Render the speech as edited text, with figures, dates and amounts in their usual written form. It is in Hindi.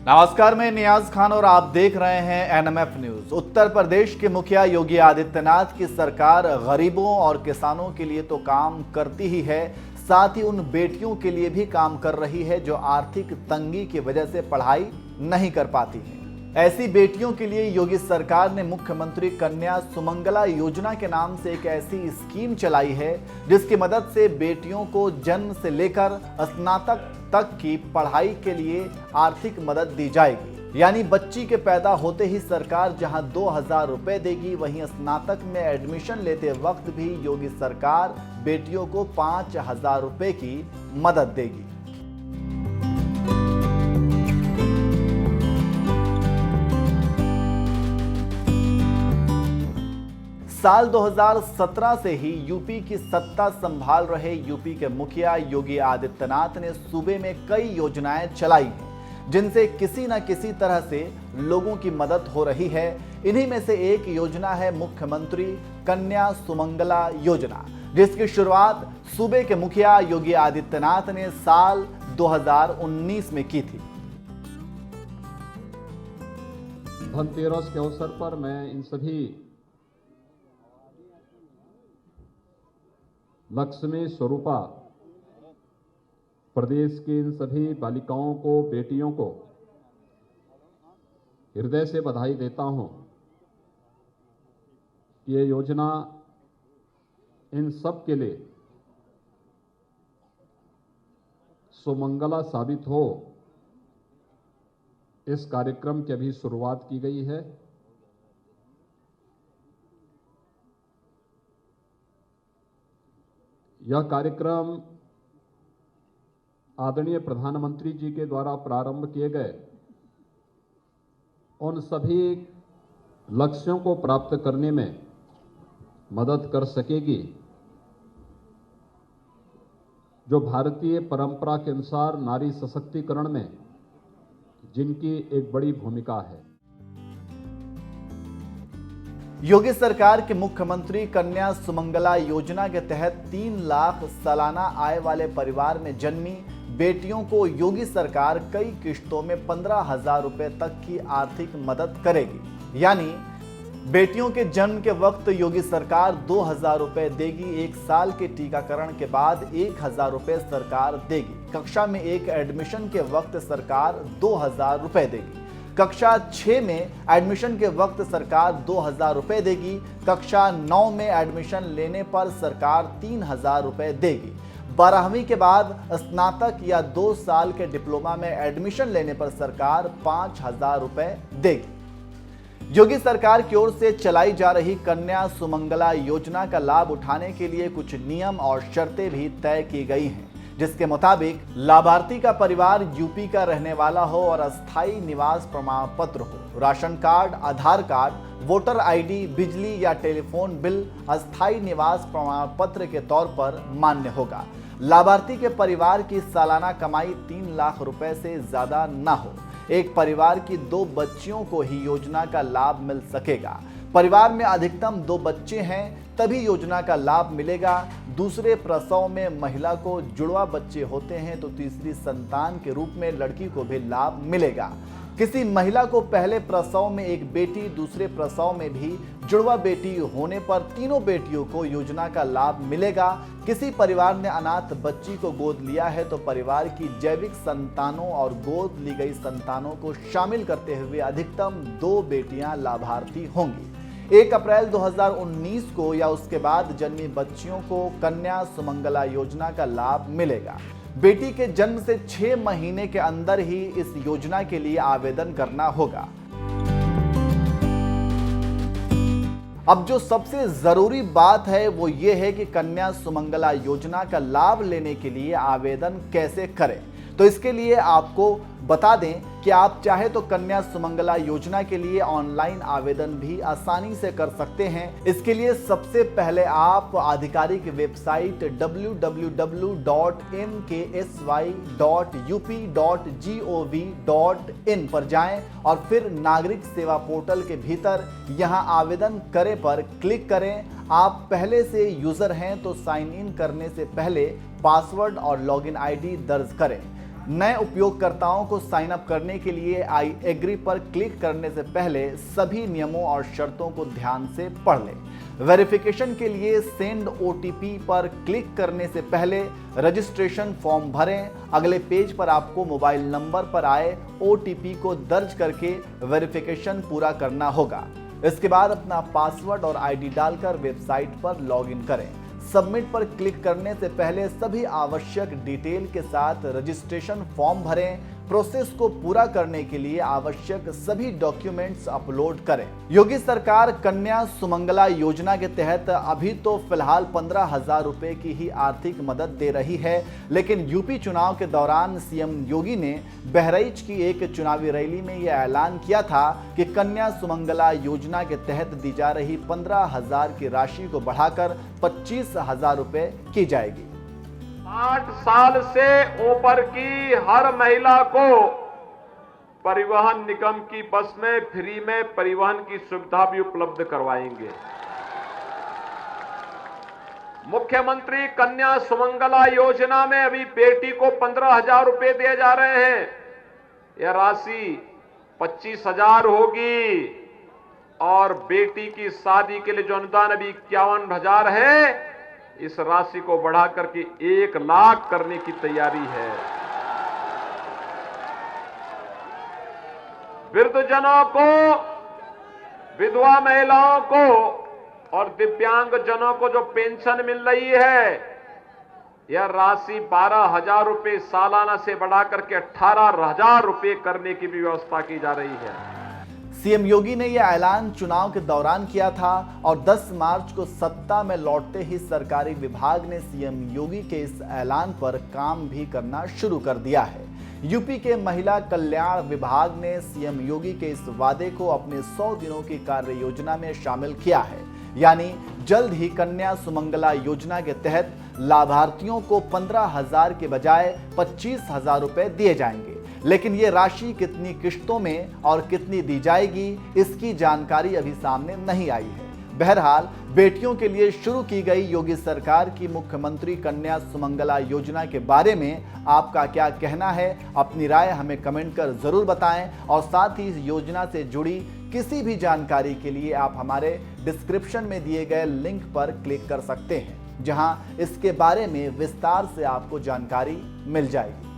नमस्कार, मैं नियाज खान और आप देख रहे हैं एनएमएफ न्यूज। उत्तर प्रदेश के मुखिया योगी आदित्यनाथ की सरकार गरीबों और किसानों के लिए तो काम करती ही है, साथ ही उन बेटियों के लिए भी काम कर रही है जो आर्थिक तंगी की वजह से पढ़ाई नहीं कर पाती हैं। ऐसी बेटियों के लिए योगी सरकार ने मुख्यमंत्री कन्या सुमंगला योजना के नाम से एक ऐसी स्कीम चलाई है जिसकी मदद से बेटियों को जन्म से लेकर स्नातक तक की पढ़ाई के लिए आर्थिक मदद दी जाएगी। यानी बच्ची के पैदा होते ही सरकार जहां 2,000 रुपए देगी, वहीं स्नातक में एडमिशन लेते वक्त भी योगी सरकार बेटियों को 5,000 रुपए की मदद देगी। साल 2017 से ही यूपी की सत्ता संभाल रहे यूपी के मुखिया योगी आदित्यनाथ ने सूबे में कई योजनाएं चलाई हैं जिनसे किसी न किसी तरह से लोगों की मदद हो रही है। इन्हीं में से एक योजना है मुख्यमंत्री कन्या सुमंगला योजना, जिसकी शुरुआत सूबे के मुखिया योगी आदित्यनाथ ने साल 2019 में की थी। धनतेरस के अवसर पर मैं इन सभी लक्ष्मी स्वरूपा प्रदेश की इन सभी बालिकाओं को, बेटियों को हृदय से बधाई देता हूं। ये योजना इन सब के लिए सुमंगला साबित हो, इस कार्यक्रम की अभी शुरुआत की गई है। यह कार्यक्रम आदरणीय प्रधानमंत्री जी के द्वारा प्रारंभ किए गए उन सभी लक्ष्यों को प्राप्त करने में मदद कर सकेगी जो भारतीय परंपरा के अनुसार नारी सशक्तिकरण में जिनकी एक बड़ी भूमिका है। योगी सरकार के मुख्यमंत्री कन्या सुमंगला योजना के तहत 3 लाख सालाना आय वाले परिवार में जन्मी बेटियों को योगी सरकार कई किश्तों में 15,000 रुपए तक की आर्थिक मदद करेगी। यानी बेटियों के जन्म के वक्त योगी सरकार 2,000 रुपए देगी, 1 साल के टीकाकरण के बाद 1,000 रुपए सरकार देगी, कक्षा में एक एडमिशन के वक्त सरकार 2,000 रुपए देगी, कक्षा 6 में एडमिशन के वक्त सरकार 2,000 रुपए देगी, कक्षा 9 में एडमिशन लेने पर सरकार 3,000 रुपए देगी, 12वीं के बाद स्नातक या 2 साल के डिप्लोमा में एडमिशन लेने पर सरकार 5,000 रुपए देगी। योगी सरकार की ओर से चलाई जा रही कन्या सुमंगला योजना का लाभ उठाने के लिए कुछ नियम और शर्तें भी तय की गई हैं, जिसके मुताबिक लाभार्थी का परिवार यूपी का रहने वाला हो और अस्थायी निवास प्रमाण पत्र हो, राशन कार्ड, आधार कार्ड, वोटर आईडी, बिजली या टेलीफोन बिल अस्थायी निवास प्रमाण पत्र के तौर पर मान्य होगा। लाभार्थी के परिवार की सालाना कमाई 3 लाख रुपए से ज्यादा न हो। एक परिवार की 2 बच्चियों को ही योजना का लाभ मिल सकेगा। परिवार में अधिकतम 2 बच्चे हैं तभी योजना का लाभ मिलेगा। दूसरे प्रसव में महिला को जुड़वा बच्चे होते हैं तो तीसरी संतान के रूप में लड़की को भी लाभ मिलेगा। किसी महिला को पहले प्रसव में एक बेटी, दूसरे प्रसव में भी जुड़वा बेटी होने पर तीनों बेटियों को योजना का लाभ मिलेगा। किसी परिवार ने अनाथ बच्ची को गोद लिया है तो परिवार की जैविक संतानों और गोद ली गई संतानों को शामिल करते हुए अधिकतम 2 बेटियां लाभार्थी होंगी। 1 अप्रैल 2019 को या उसके बाद जन्मी बच्चियों को कन्या सुमंगला योजना का लाभ मिलेगा। बेटी के जन्म से 6 महीने के अंदर ही इस योजना के लिए आवेदन करना होगा। अब जो सबसे जरूरी बात है वो ये है कि कन्या सुमंगला योजना का लाभ लेने के लिए आवेदन कैसे करें। तो इसके लिए आपको बता दें कि आप चाहे तो कन्या सुमंगला योजना के लिए ऑनलाइन आवेदन भी आसानी से कर सकते हैं। इसके लिए सबसे पहले आप आधिकारिक वेबसाइट www.nkSY.up.gov.in पर जाएं और फिर नागरिक सेवा पोर्टल के भीतर यहां आवेदन करें पर क्लिक करें। आप पहले से यूजर हैं तो साइन इन करने से पहले पासवर्ड और लॉगिन आईडी दर्ज करें। नए उपयोगकर्ताओं को साइन अप करने के लिए आई एग्री पर क्लिक करने से पहले सभी नियमों और शर्तों को ध्यान से पढ़ लें। वेरिफिकेशन के लिए सेंड ओटीपी पर क्लिक करने से पहले रजिस्ट्रेशन फॉर्म भरें। अगले पेज पर आपको मोबाइल नंबर पर आए ओटीपी को दर्ज करके वेरिफिकेशन पूरा करना होगा। इसके बाद अपना पासवर्ड और आईडी डालकर वेबसाइट पर लॉगिन करें। सबमिट पर क्लिक करने से पहले सभी आवश्यक डिटेल के साथ रजिस्ट्रेशन फॉर्म भरें। प्रोसेस को पूरा करने के लिए आवश्यक सभी डॉक्यूमेंट्स अपलोड करें। योगी सरकार कन्या सुमंगला योजना के तहत अभी तो फिलहाल 15,000 रुपए की ही आर्थिक मदद दे रही है, लेकिन यूपी चुनाव के दौरान सीएम योगी ने बहराइच की एक चुनावी रैली में यह ऐलान किया था कि कन्या सुमंगला योजना के तहत दी जा रही 15,000 की राशि को बढ़ाकर 25,000 रुपए की जाएगी। 60 साल से ऊपर की हर महिला को परिवहन निगम की बस में फ्री में परिवहन की सुविधा भी उपलब्ध करवाएंगे। मुख्यमंत्री कन्या सुमंगला योजना में अभी बेटी को 15,000 रुपए दिए जा रहे हैं। यह राशि 25,000 होगी और बेटी की शादी के लिए जो अनुदान अभी 51,000 है, इस राशि को बढ़ा करके 1 लाख करने की तैयारी है। वृद्धजनों को, विधवा महिलाओं को और दिव्यांग जनों को जो पेंशन मिल रही है, यह राशि 12,000 रुपए सालाना से बढ़ा करके 18,000 रुपए करने की भी व्यवस्था की जा रही है। सीएम योगी ने यह ऐलान चुनाव के दौरान किया था और 10 मार्च को सत्ता में लौटते ही सरकारी विभाग ने सीएम योगी के इस ऐलान पर काम भी करना शुरू कर दिया है। यूपी के महिला कल्याण विभाग ने सीएम योगी के इस वादे को अपने 100 दिनों की कार्य योजना में शामिल किया है। यानी जल्द ही कन्या सुमंगला योजना के तहत लाभार्थियों को 15,000 के बजाय 25,000 रुपए दिए जाएंगे। लेकिन ये राशि कितनी किश्तों में और कितनी दी जाएगी, इसकी जानकारी अभी सामने नहीं आई है। बहरहाल बेटियों के लिए शुरू की गई योगी सरकार की मुख्यमंत्री कन्या सुमंगला योजना के बारे में आपका क्या कहना है? अपनी राय हमें कमेंट कर जरूर बताएं और साथ ही इस योजना से जुड़ी किसी भी जानकारी के लिए आप हमारे डिस्क्रिप्शन में दिए गए लिंक पर क्लिक कर सकते हैं, जहां इसके बारे में विस्तार से आपको जानकारी मिल जाएगी।